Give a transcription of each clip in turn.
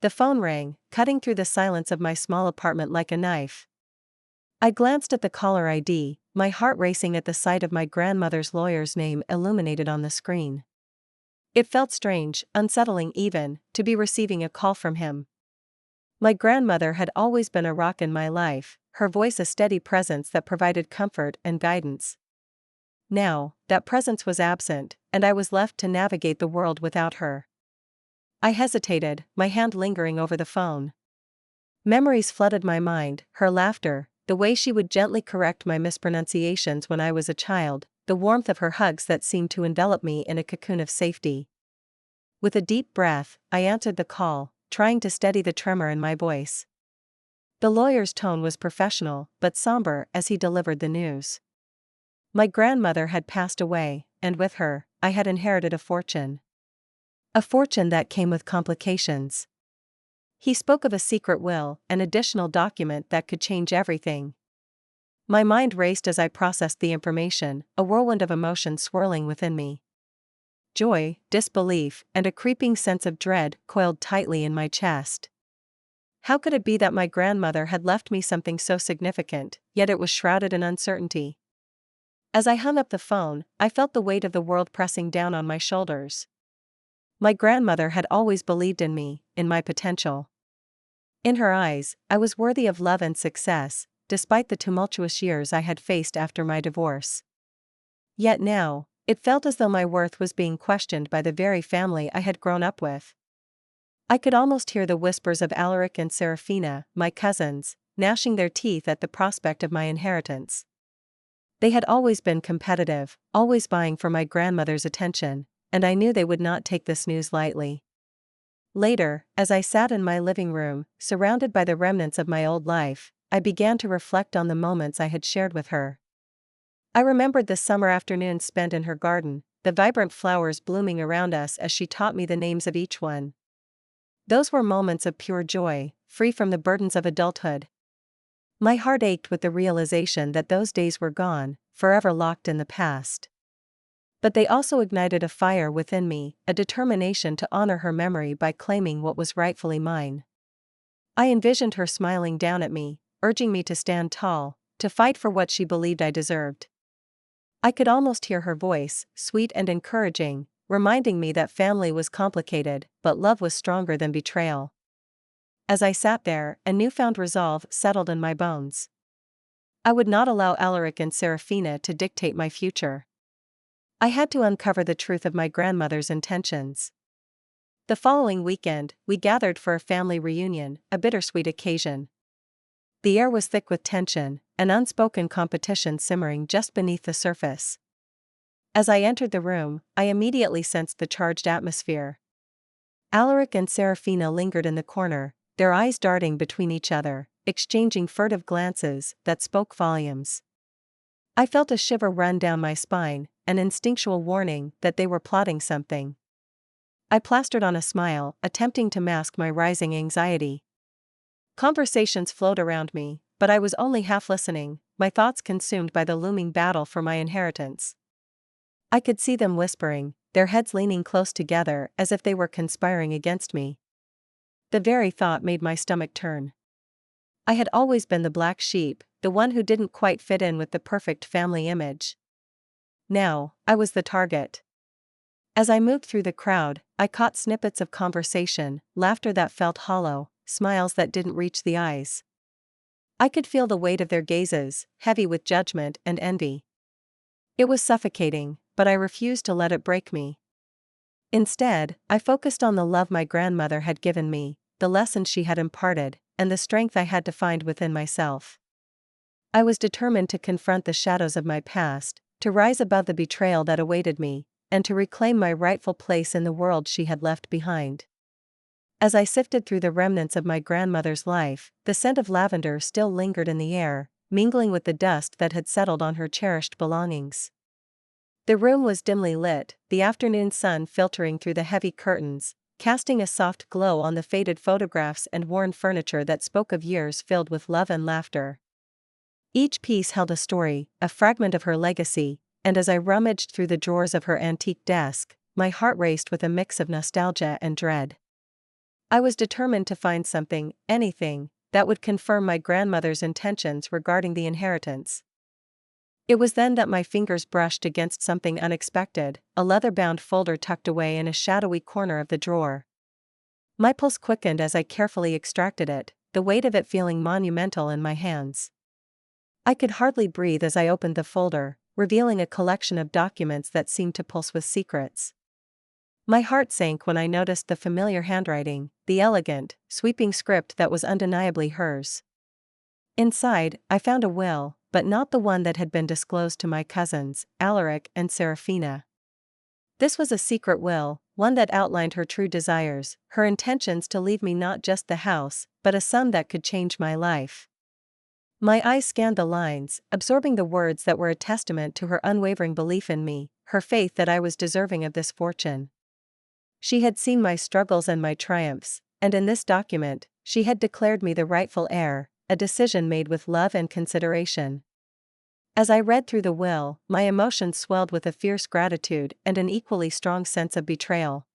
The phone rang, cutting through the silence of my small apartment like a knife. I glanced at the caller ID, my heart racing at the sight of my grandmother's lawyer's name illuminated on the screen. It felt strange, unsettling even, to be receiving a call from him. My grandmother had always been a rock in my life, her voice a steady presence that provided comfort and guidance. Now, that presence was absent, and I was left to navigate the world without her. I hesitated, my hand lingering over the phone. Memories flooded my mind, her laughter, the way she would gently correct my mispronunciations when I was a child, the warmth of her hugs that seemed to envelop me in a cocoon of safety. With a deep breath, I answered the call, trying to steady the tremor in my voice. The lawyer's tone was professional, but somber as he delivered the news. My grandmother had passed away, and with her, I had inherited a fortune. A fortune that came with complications. He spoke of a secret will, an additional document that could change everything. My mind raced as I processed the information, a whirlwind of emotion swirling within me. Joy, disbelief, and a creeping sense of dread coiled tightly in my chest. How could it be that my grandmother had left me something so significant, yet it was shrouded in uncertainty? As I hung up the phone, I felt the weight of the world pressing down on my shoulders. My grandmother had always believed in me, in my potential. In her eyes, I was worthy of love and success, despite the tumultuous years I had faced after my divorce. Yet now, it felt as though my worth was being questioned by the very family I had grown up with. I could almost hear the whispers of Alaric and Seraphina, my cousins, gnashing their teeth at the prospect of my inheritance. They had always been competitive, always vying for my grandmother's attention, and I knew they would not take this news lightly. Later, as I sat in my living room, surrounded by the remnants of my old life, I began to reflect on the moments I had shared with her. I remembered the summer afternoons spent in her garden, the vibrant flowers blooming around us as she taught me the names of each one. Those were moments of pure joy, free from the burdens of adulthood. My heart ached with the realization that those days were gone, forever locked in the past. But they also ignited a fire within me, a determination to honor her memory by claiming what was rightfully mine. I envisioned her smiling down at me, urging me to stand tall, to fight for what she believed I deserved. I could almost hear her voice, sweet and encouraging, reminding me that family was complicated, but love was stronger than betrayal. As I sat there, a newfound resolve settled in my bones. I would not allow Alaric and Seraphina to dictate my future. I had to uncover the truth of my grandmother's intentions. The following weekend, we gathered for a family reunion, a bittersweet occasion. The air was thick with tension, an unspoken competition simmering just beneath the surface. As I entered the room, I immediately sensed the charged atmosphere. Alaric and Seraphina lingered in the corner, their eyes darting between each other, exchanging furtive glances that spoke volumes. I felt a shiver run down my spine, an instinctual warning that they were plotting something. I plastered on a smile, attempting to mask my rising anxiety. Conversations flowed around me, but I was only half listening, my thoughts consumed by the looming battle for my inheritance. I could see them whispering, their heads leaning close together as if they were conspiring against me. The very thought made my stomach turn. I had always been the black sheep, the one who didn't quite fit in with the perfect family image. Now, I was the target. As I moved through the crowd, I caught snippets of conversation, laughter that felt hollow, smiles that didn't reach the eyes. I could feel the weight of their gazes, heavy with judgment and envy. It was suffocating, but I refused to let it break me. Instead, I focused on the love my grandmother had given me, the lessons she had imparted, and the strength I had to find within myself. I was determined to confront the shadows of my past, to rise above the betrayal that awaited me, and to reclaim my rightful place in the world she had left behind. As I sifted through the remnants of my grandmother's life, the scent of lavender still lingered in the air, mingling with the dust that had settled on her cherished belongings. The room was dimly lit, the afternoon sun filtering through the heavy curtains, casting a soft glow on the faded photographs and worn furniture that spoke of years filled with love and laughter. Each piece held a story, a fragment of her legacy, and as I rummaged through the drawers of her antique desk, my heart raced with a mix of nostalgia and dread. I was determined to find something, anything, that would confirm my grandmother's intentions regarding the inheritance. It was then that my fingers brushed against something unexpected, a leather-bound folder tucked away in a shadowy corner of the drawer. My pulse quickened as I carefully extracted it, the weight of it feeling monumental in my hands. I could hardly breathe as I opened the folder, revealing a collection of documents that seemed to pulse with secrets. My heart sank when I noticed the familiar handwriting, the elegant, sweeping script that was undeniably hers. Inside, I found a will, but not the one that had been disclosed to my cousins, Alaric and Seraphina. This was a secret will, one that outlined her true desires, her intentions to leave me not just the house, but a sum that could change my life. My eyes scanned the lines, absorbing the words that were a testament to her unwavering belief in me, her faith that I was deserving of this fortune. She had seen my struggles and my triumphs, and in this document, she had declared me the rightful heir, a decision made with love and consideration. As I read through the will, my emotions swelled with a fierce gratitude and an equally strong sense of betrayal.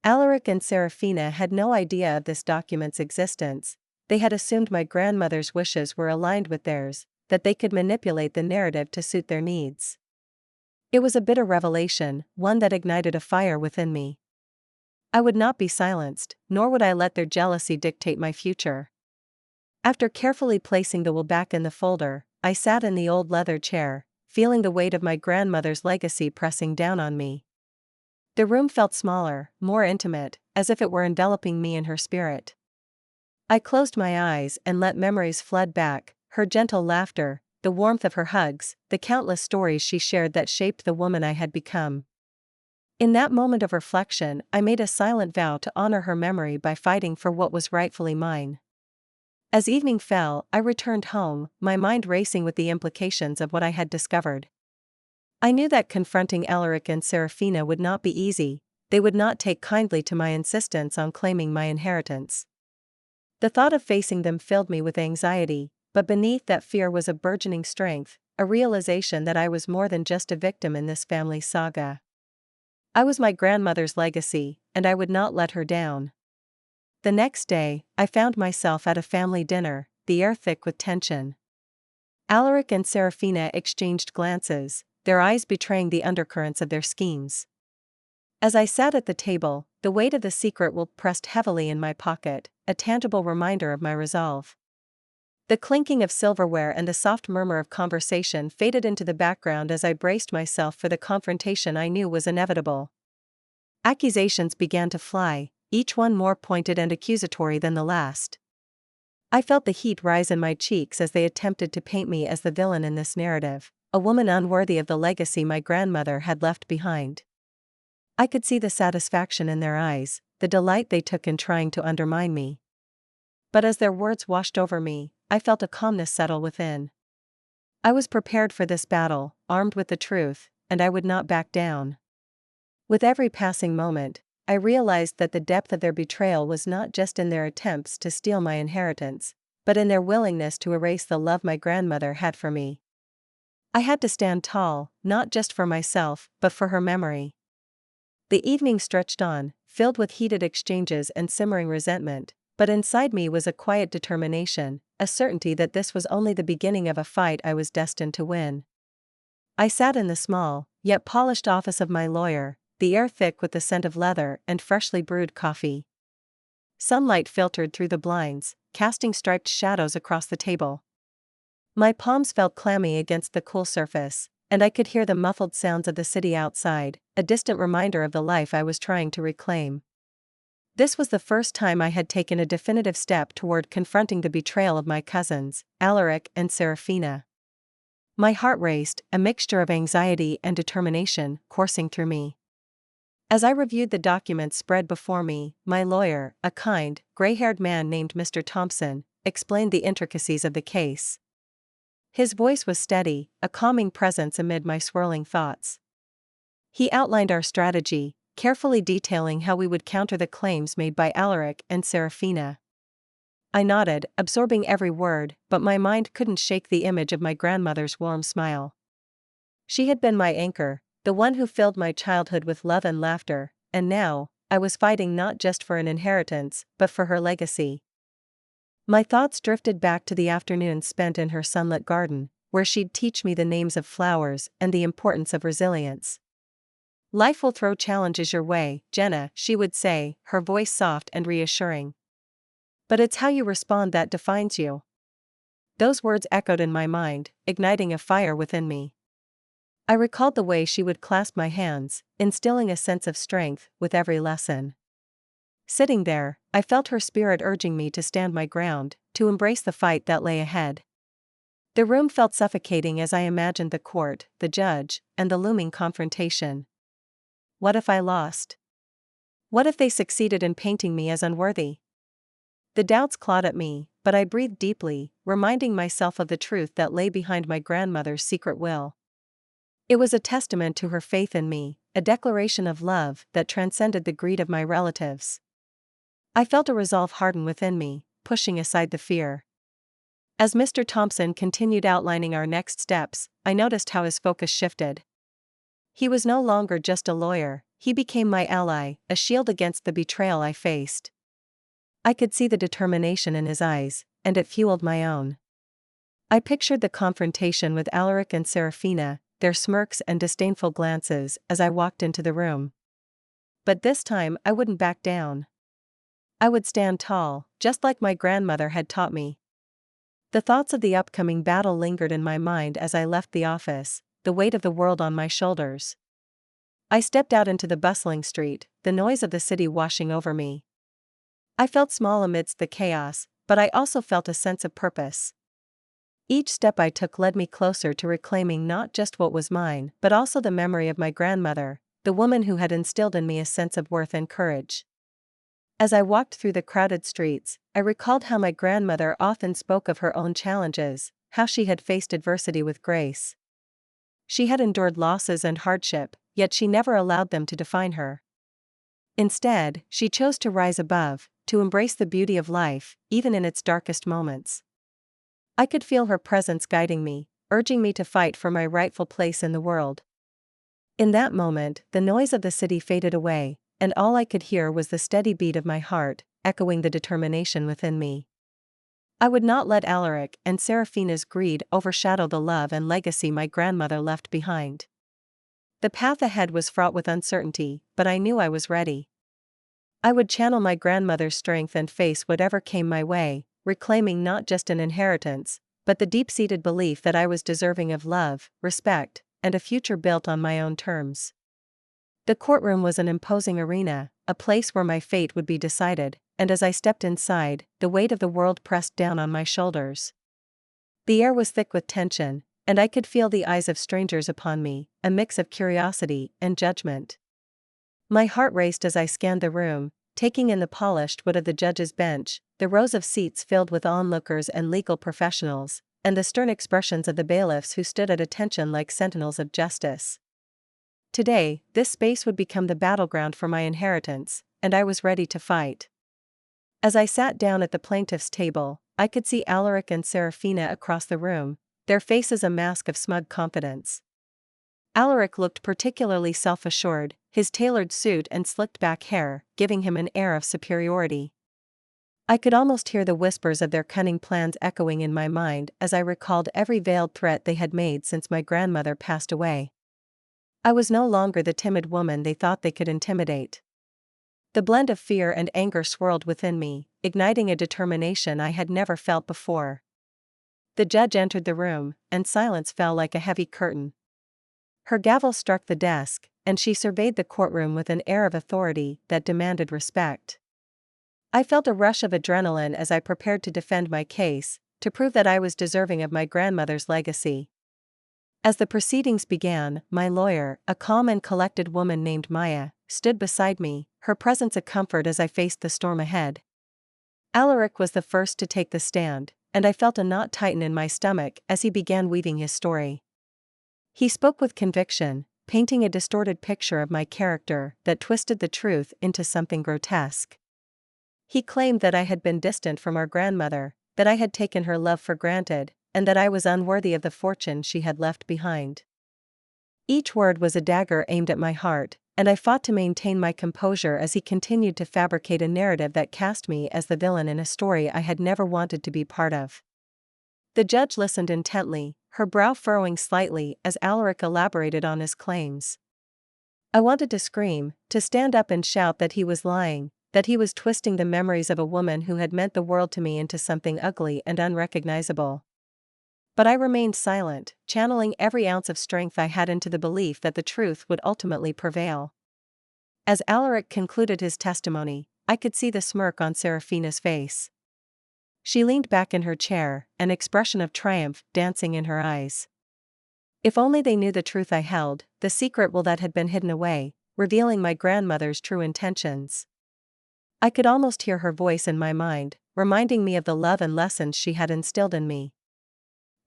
Alaric and Seraphina had no idea of this document's existence. They had assumed my grandmother's wishes were aligned with theirs, that they could manipulate the narrative to suit their needs. It was a bitter revelation, one that ignited a fire within me. I would not be silenced, nor would I let their jealousy dictate my future. After carefully placing the will back in the folder, I sat in the old leather chair, feeling the weight of my grandmother's legacy pressing down on me. The room felt smaller, more intimate, as if it were enveloping me in her spirit. I closed my eyes and let memories flood back, her gentle laughter, the warmth of her hugs, the countless stories she shared that shaped the woman I had become. In that moment of reflection, I made a silent vow to honor her memory by fighting for what was rightfully mine. As evening fell, I returned home, my mind racing with the implications of what I had discovered. I knew that confronting Alaric and Seraphina would not be easy. They would not take kindly to my insistence on claiming my inheritance. The thought of facing them filled me with anxiety, but beneath that fear was a burgeoning strength, a realization that I was more than just a victim in this family saga. I was my grandmother's legacy, and I would not let her down. The next day, I found myself at a family dinner, the air thick with tension. Alaric and Seraphina exchanged glances, their eyes betraying the undercurrents of their schemes. As I sat at the table, the weight of the secret will pressed heavily in my pocket, a tangible reminder of my resolve. The clinking of silverware and the soft murmur of conversation faded into the background as I braced myself for the confrontation I knew was inevitable. Accusations began to fly, each one more pointed and accusatory than the last. I felt the heat rise in my cheeks as they attempted to paint me as the villain in this narrative, a woman unworthy of the legacy my grandmother had left behind. I could see the satisfaction in their eyes, the delight they took in trying to undermine me. But as their words washed over me, I felt a calmness settle within. I was prepared for this battle, armed with the truth, and I would not back down. With every passing moment, I realized that the depth of their betrayal was not just in their attempts to steal my inheritance, but in their willingness to erase the love my grandmother had for me. I had to stand tall, not just for myself, but for her memory. The evening stretched on, filled with heated exchanges and simmering resentment, but inside me was a quiet determination, a certainty that this was only the beginning of a fight I was destined to win. I sat in the small, yet polished office of my lawyer, the air thick with the scent of leather and freshly brewed coffee. Sunlight filtered through the blinds, casting striped shadows across the table. My palms felt clammy against the cool surface, and I could hear the muffled sounds of the city outside, a distant reminder of the life I was trying to reclaim. This was the first time I had taken a definitive step toward confronting the betrayal of my cousins, Alaric and Seraphina. My heart raced, a mixture of anxiety and determination coursing through me. As I reviewed the documents spread before me, my lawyer, a kind, gray-haired man named Mr. Thompson, explained the intricacies of the case. His voice was steady, a calming presence amid my swirling thoughts. He outlined our strategy, carefully detailing how we would counter the claims made by Alaric and Seraphina. I nodded, absorbing every word, but my mind couldn't shake the image of my grandmother's warm smile. She had been my anchor, the one who filled my childhood with love and laughter, and now, I was fighting not just for an inheritance, but for her legacy. My thoughts drifted back to the afternoons spent in her sunlit garden, where she'd teach me the names of flowers and the importance of resilience. "Life will throw challenges your way, Jenna," she would say, her voice soft and reassuring. "But it's how you respond that defines you." Those words echoed in my mind, igniting a fire within me. I recalled the way she would clasp my hands, instilling a sense of strength with every lesson. Sitting there, I felt her spirit urging me to stand my ground, to embrace the fight that lay ahead. The room felt suffocating as I imagined the court, the judge, and the looming confrontation. What if I lost? What if they succeeded in painting me as unworthy? The doubts clawed at me, but I breathed deeply, reminding myself of the truth that lay behind my grandmother's secret will. It was a testament to her faith in me, a declaration of love that transcended the greed of my relatives. I felt a resolve harden within me, pushing aside the fear. As Mr. Thompson continued outlining our next steps, I noticed how his focus shifted. He was no longer just a lawyer, he became my ally, a shield against the betrayal I faced. I could see the determination in his eyes, and it fueled my own. I pictured the confrontation with Alaric and Seraphina, their smirks and disdainful glances as I walked into the room. But this time I wouldn't back down. I would stand tall, just like my grandmother had taught me. The thoughts of the upcoming battle lingered in my mind as I left the office, the weight of the world on my shoulders. I stepped out into the bustling street, the noise of the city washing over me. I felt small amidst the chaos, but I also felt a sense of purpose. Each step I took led me closer to reclaiming not just what was mine, but also the memory of my grandmother, the woman who had instilled in me a sense of worth and courage. As I walked through the crowded streets, I recalled how my grandmother often spoke of her own challenges, how she had faced adversity with grace. She had endured losses and hardship, yet she never allowed them to define her. Instead, she chose to rise above, to embrace the beauty of life, even in its darkest moments. I could feel her presence guiding me, urging me to fight for my rightful place in the world. In that moment, the noise of the city faded away, and all I could hear was the steady beat of my heart, echoing the determination within me. I would not let Alaric and Seraphina's greed overshadow the love and legacy my grandmother left behind. The path ahead was fraught with uncertainty, but I knew I was ready. I would channel my grandmother's strength and face whatever came my way, reclaiming not just an inheritance, but the deep-seated belief that I was deserving of love, respect, and a future built on my own terms. The courtroom was an imposing arena, a place where my fate would be decided, and as I stepped inside, the weight of the world pressed down on my shoulders. The air was thick with tension, and I could feel the eyes of strangers upon me, a mix of curiosity and judgment. My heart raced as I scanned the room, taking in the polished wood of the judge's bench, the rows of seats filled with onlookers and legal professionals, and the stern expressions of the bailiffs who stood at attention like sentinels of justice. Today, this space would become the battleground for my inheritance, and I was ready to fight. As I sat down at the plaintiff's table, I could see Alaric and Seraphina across the room, their faces a mask of smug confidence. Alaric looked particularly self-assured, his tailored suit and slicked-back hair giving him an air of superiority. I could almost hear the whispers of their cunning plans echoing in my mind as I recalled every veiled threat they had made since my grandmother passed away. I was no longer the timid woman they thought they could intimidate. The blend of fear and anger swirled within me, igniting a determination I had never felt before. The judge entered the room, and silence fell like a heavy curtain. Her gavel struck the desk, and she surveyed the courtroom with an air of authority that demanded respect. I felt a rush of adrenaline as I prepared to defend my case, to prove that I was deserving of my grandmother's legacy. As the proceedings began, my lawyer, a calm and collected woman named Maya, stood beside me, her presence a comfort as I faced the storm ahead. Alaric was the first to take the stand, and I felt a knot tighten in my stomach as he began weaving his story. He spoke with conviction, painting a distorted picture of my character that twisted the truth into something grotesque. He claimed that I had been distant from our grandmother, that I had taken her love for granted, and that I was unworthy of the fortune she had left behind. Each word was a dagger aimed at my heart, and I fought to maintain my composure as he continued to fabricate a narrative that cast me as the villain in a story I had never wanted to be part of. The judge listened intently, her brow furrowing slightly as Alaric elaborated on his claims. I wanted to scream, to stand up and shout that he was lying, that he was twisting the memories of a woman who had meant the world to me into something ugly and unrecognizable. But I remained silent, channeling every ounce of strength I had into the belief that the truth would ultimately prevail. As Alaric concluded his testimony, I could see the smirk on Seraphina's face. She leaned back in her chair, an expression of triumph dancing in her eyes. If only they knew the truth I held, the secret that had been hidden away, revealing my grandmother's true intentions. I could almost hear her voice in my mind, reminding me of the love and lessons she had instilled in me.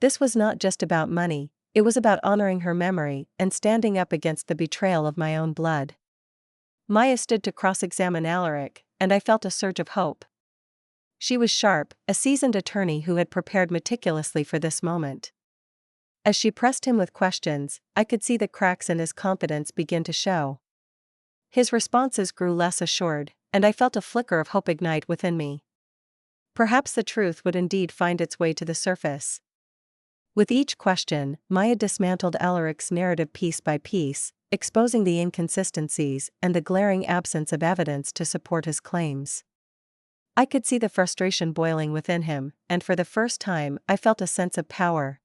This was not just about money, it was about honoring her memory and standing up against the betrayal of my own blood. Maya stood to cross-examine Alaric, and I felt a surge of hope. She was sharp, a seasoned attorney who had prepared meticulously for this moment. As she pressed him with questions, I could see the cracks in his confidence begin to show. His responses grew less assured, and I felt a flicker of hope ignite within me. Perhaps the truth would indeed find its way to the surface. With each question, Maya dismantled Alaric's narrative piece by piece, exposing the inconsistencies and the glaring absence of evidence to support his claims. I could see the frustration boiling within him, and for the first time I felt a sense of power.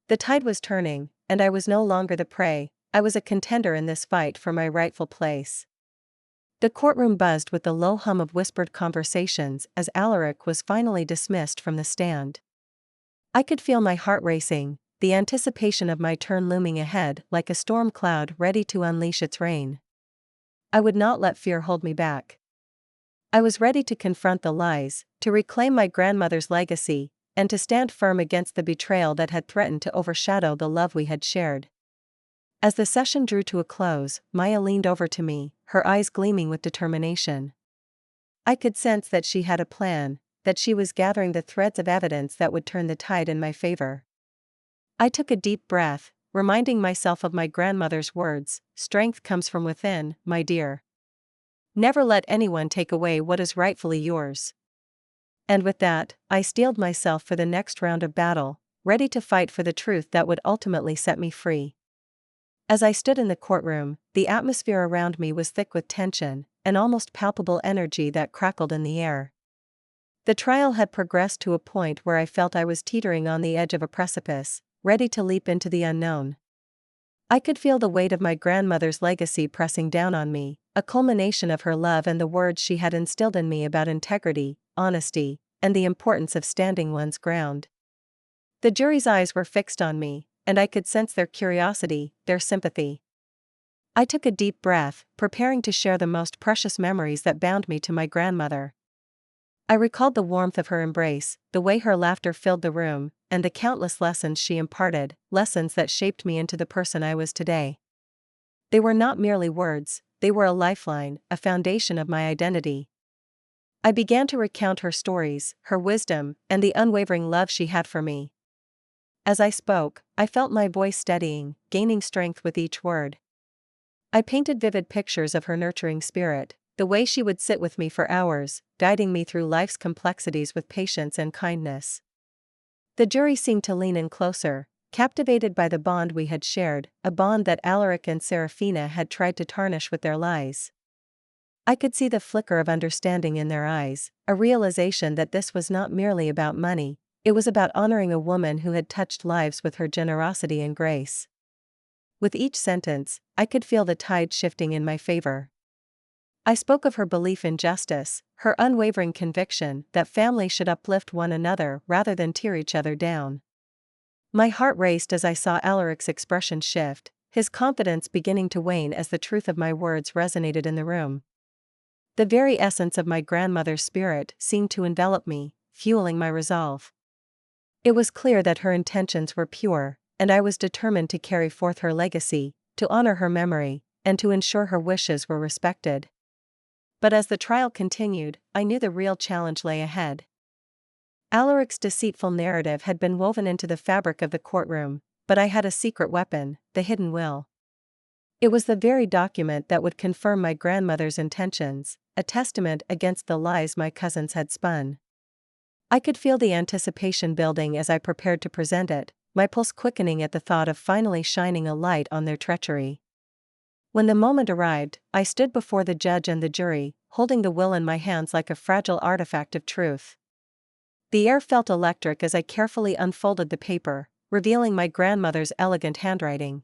The tide was turning, and I was no longer the prey, I was a contender in this fight for my rightful place. The courtroom buzzed with the low hum of whispered conversations as Alaric was finally dismissed from the stand. I could feel my heart racing, the anticipation of my turn looming ahead like a storm cloud ready to unleash its rain. I would not let fear hold me back. I was ready to confront the lies, to reclaim my grandmother's legacy, and to stand firm against the betrayal that had threatened to overshadow the love we had shared. As the session drew to a close, Maya leaned over to me, her eyes gleaming with determination. I could sense that she had a plan, that she was gathering the threads of evidence that would turn the tide in my favor. I took a deep breath, reminding myself of my grandmother's words, "Strength comes from within, my dear. Never let anyone take away what is rightfully yours." And with that, I steeled myself for the next round of battle, ready to fight for the truth that would ultimately set me free. As I stood in the courtroom, the atmosphere around me was thick with tension, an almost palpable energy that crackled in the air. The trial had progressed to a point where I felt I was teetering on the edge of a precipice, ready to leap into the unknown. I could feel the weight of my grandmother's legacy pressing down on me, a culmination of her love and the words she had instilled in me about integrity, honesty, and the importance of standing one's ground. The jury's eyes were fixed on me, and I could sense their curiosity, their sympathy. I took a deep breath, preparing to share the most precious memories that bound me to my grandmother. I recalled the warmth of her embrace, the way her laughter filled the room, and the countless lessons she imparted, lessons that shaped me into the person I was today. They were not merely words, they were a lifeline, a foundation of my identity. I began to recount her stories, her wisdom, and the unwavering love she had for me. As I spoke, I felt my voice steadying, gaining strength with each word. I painted vivid pictures of her nurturing spirit, the way she would sit with me for hours, guiding me through life's complexities with patience and kindness. The jury seemed to lean in closer, captivated by the bond we had shared, a bond that Alaric and Seraphina had tried to tarnish with their lies. I could see the flicker of understanding in their eyes, a realization that this was not merely about money, it was about honoring a woman who had touched lives with her generosity and grace. With each sentence, I could feel the tide shifting in my favor. I spoke of her belief in justice, her unwavering conviction that families should uplift one another rather than tear each other down. My heart raced as I saw Alaric's expression shift, his confidence beginning to wane as the truth of my words resonated in the room. The very essence of my grandmother's spirit seemed to envelop me, fueling my resolve. It was clear that her intentions were pure, and I was determined to carry forth her legacy, to honor her memory, and to ensure her wishes were respected. But as the trial continued, I knew the real challenge lay ahead. Alaric's deceitful narrative had been woven into the fabric of the courtroom, but I had a secret weapon, the hidden will. It was the very document that would confirm my grandmother's intentions, a testament against the lies my cousins had spun. I could feel the anticipation building as I prepared to present it, my pulse quickening at the thought of finally shining a light on their treachery. When the moment arrived, I stood before the judge and the jury, holding the will in my hands like a fragile artifact of truth. The air felt electric as I carefully unfolded the paper, revealing my grandmother's elegant handwriting.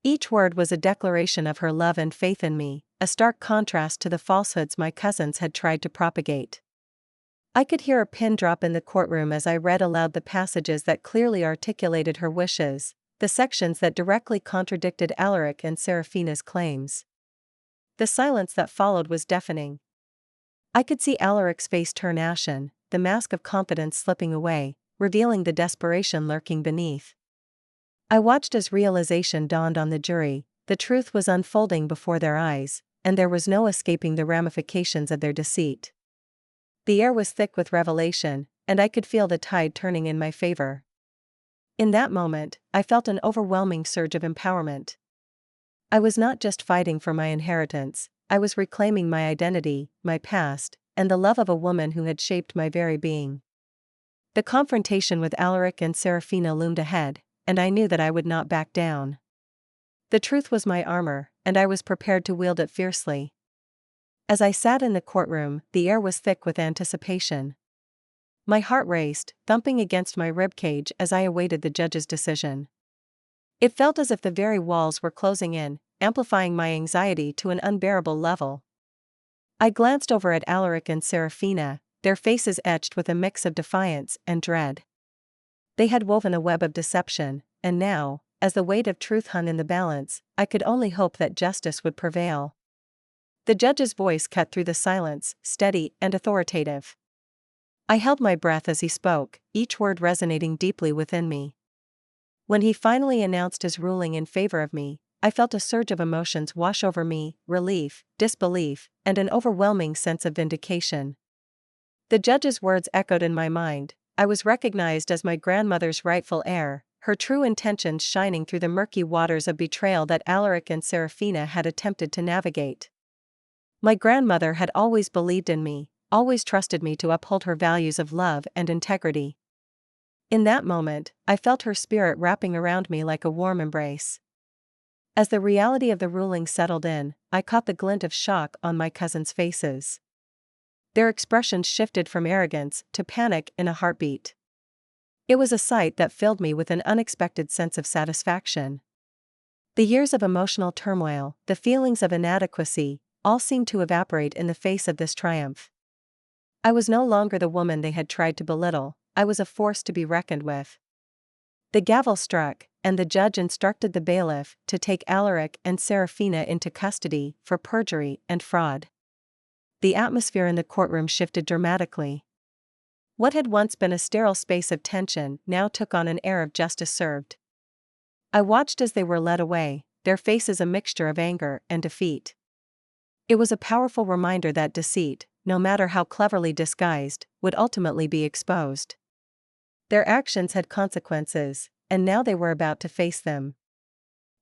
Each word was a declaration of her love and faith in me, a stark contrast to the falsehoods my cousins had tried to propagate. I could hear a pin drop in the courtroom as I read aloud the passages that clearly articulated her wishes, the sections that directly contradicted Alaric and Seraphina's claims. The silence that followed was deafening. I could see Alaric's face turn ashen, the mask of confidence slipping away, revealing the desperation lurking beneath. I watched as realization dawned on the jury, the truth was unfolding before their eyes, and there was no escaping the ramifications of their deceit. The air was thick with revelation, and I could feel the tide turning in my favor. In that moment, I felt an overwhelming surge of empowerment. I was not just fighting for my inheritance, I was reclaiming my identity, my past, and the love of a woman who had shaped my very being. The confrontation with Alaric and Seraphina loomed ahead, and I knew that I would not back down. The truth was my armor, and I was prepared to wield it fiercely. As I sat in the courtroom, the air was thick with anticipation. My heart raced, thumping against my ribcage as I awaited the judge's decision. It felt as if the very walls were closing in, amplifying my anxiety to an unbearable level. I glanced over at Alaric and Seraphina, their faces etched with a mix of defiance and dread. They had woven a web of deception, and now, as the weight of truth hung in the balance, I could only hope that justice would prevail. The judge's voice cut through the silence, steady and authoritative. I held my breath as he spoke, each word resonating deeply within me. When he finally announced his ruling in favor of me, I felt a surge of emotions wash over me, relief, disbelief, and an overwhelming sense of vindication. The judge's words echoed in my mind. I was recognized as my grandmother's rightful heir, her true intentions shining through the murky waters of betrayal that Alaric and Seraphina had attempted to navigate. My grandmother had always believed in me, always trusted me to uphold her values of love and integrity. In that moment, I felt her spirit wrapping around me like a warm embrace. As the reality of the ruling settled in, I caught the glint of shock on my cousins' faces. Their expressions shifted from arrogance to panic in a heartbeat. It was a sight that filled me with an unexpected sense of satisfaction. The years of emotional turmoil, the feelings of inadequacy, all seemed to evaporate in the face of this triumph. I was no longer the woman they had tried to belittle, I was a force to be reckoned with. The gavel struck, and the judge instructed the bailiff to take Alaric and Seraphina into custody for perjury and fraud. The atmosphere in the courtroom shifted dramatically. What had once been a sterile space of tension now took on an air of justice served. I watched as they were led away, their faces a mixture of anger and defeat. It was a powerful reminder that deceit, no matter how cleverly disguised, would ultimately be exposed. Their actions had consequences, and now they were about to face them.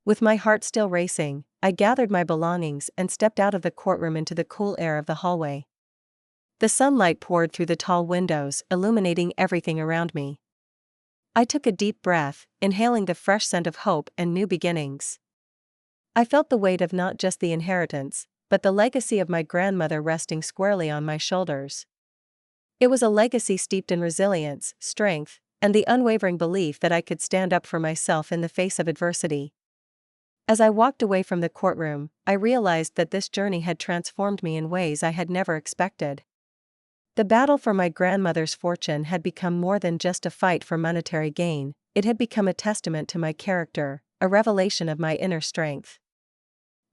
With my heart still racing, I gathered my belongings and stepped out of the courtroom into the cool air of the hallway. The sunlight poured through the tall windows, illuminating everything around me. I took a deep breath, inhaling the fresh scent of hope and new beginnings. I felt the weight of not just the inheritance, but the legacy of my grandmother resting squarely on my shoulders. It was a legacy steeped in resilience, strength, and the unwavering belief that I could stand up for myself in the face of adversity. As I walked away from the courtroom, I realized that this journey had transformed me in ways I had never expected. The battle for my grandmother's fortune had become more than just a fight for monetary gain, it had become a testament to my character, a revelation of my inner strength.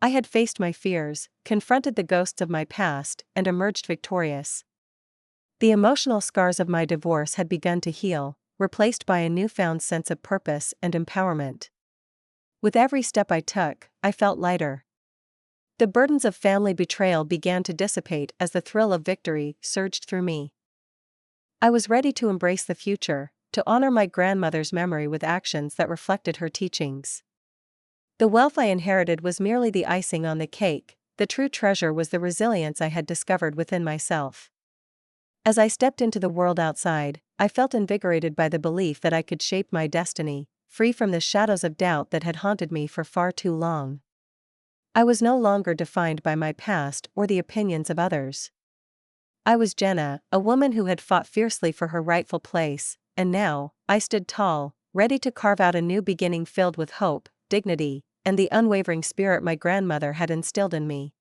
I had faced my fears, confronted the ghosts of my past, and emerged victorious. The emotional scars of my divorce had begun to heal, replaced by a newfound sense of purpose and empowerment. With every step I took, I felt lighter. The burdens of family betrayal began to dissipate as the thrill of victory surged through me. I was ready to embrace the future, to honor my grandmother's memory with actions that reflected her teachings. The wealth I inherited was merely the icing on the cake, the true treasure was the resilience I had discovered within myself. As I stepped into the world outside, I felt invigorated by the belief that I could shape my destiny, free from the shadows of doubt that had haunted me for far too long. I was no longer defined by my past or the opinions of others. I was Jenna, a woman who had fought fiercely for her rightful place, and now, I stood tall, ready to carve out a new beginning filled with hope, dignity, and the unwavering spirit my grandmother had instilled in me.